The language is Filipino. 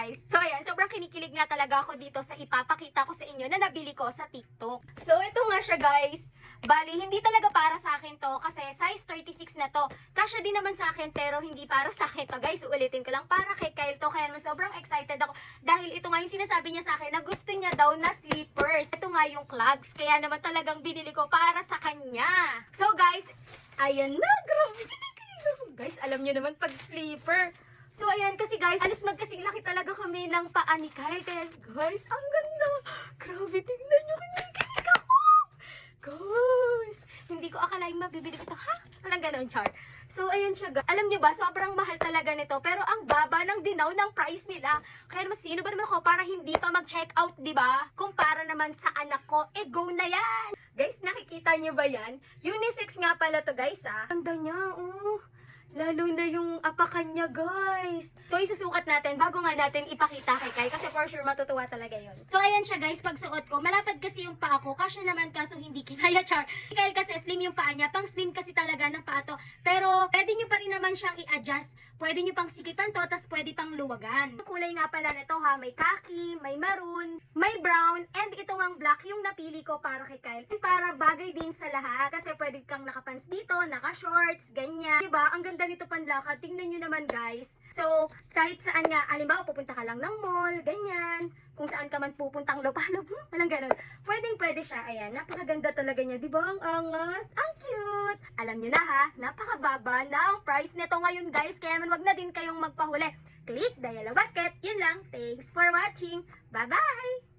guys. So ayan, sobrang kinikilig nga talaga ako dito sa ipapakita ko sa inyo na nabili ko sa TikTok. So ito nga siya guys. Bali, hindi talaga para sa akin to kasi size 36 na to. Kasya din naman sa akin pero hindi para sa akin to guys. Ulitin ko lang, para kay Kyle to. Kaya naman sobrang excited ako dahil ito nga yung sinasabi niya sa akin na gusto niya daw na slippers. Ito nga yung clogs. Kaya naman talagang binili ko para sa kanya. So guys, ayan na. Grabe, kinikilig ako. Guys, alam niyo naman pag slipper. So ayan kasi guys, alis magkasing laki talaga kami ng paa ni Kyle. Kaya guys, ang ganda. Grabe, tingnan niyo, kinikilig ako. Guys, hindi ko akalaing mabibili ko ito. Ha? Walang ganon, char. So, ayan siya, guys. Alam niyo ba, sobrang mahal talaga nito. Pero ang baba ng dinaw ng price nila. Kaya naman, sino ba naman ako para hindi pa mag-check out, di ba? Kumpara naman sa anak ko, go na yan! Guys, nakikita niyo ba yan? Unisex nga pala to, guys, ah. Ganda niya, oh. Lalo na yung apakan niya, guys. So, isusukat natin bago nga natin ipakita kay Kyle. Kasi for sure, matutuwa talaga yun. So, ayan siya, guys. Pag suot ko, malapad kasi yung paa ko. Kasya naman kaso hindi kinaya, char. Si Kyle kasi slim yung paa niya. Pang slim kasi talaga ng paa to. Pero, pwede nyo pa rin naman siyang i-adjust. Pwede nyo pang sikipan to, tas pwede pang luwagan. Ang kulay nga pala nito, ha. May khaki, may maroon, may brown, and ito ngang black yung napili ko para kay Kyle. Para bagay din sa lahat. Kasi pwede kang nakapants dito, naka-shorts, ganyan. Diba? Ang ganda nito panlakad. Tingnan nyo naman, guys. So, kahit saan nga, alimbawa, pupunta ka lang ng mall, ganyan. Kung saan ka man pupuntang lupalop, walang ganun. Pwedeng-pwede siya. Ayan, napakaganda talaga niya. Diba? Ang angas. Ang cute. Alam nyo na ha, napakababa na ang price nito ngayon, guys. Kaya man wag na din kayong magpahuli. Click the yellow basket. Yun lang. Thanks for watching. Bye-bye!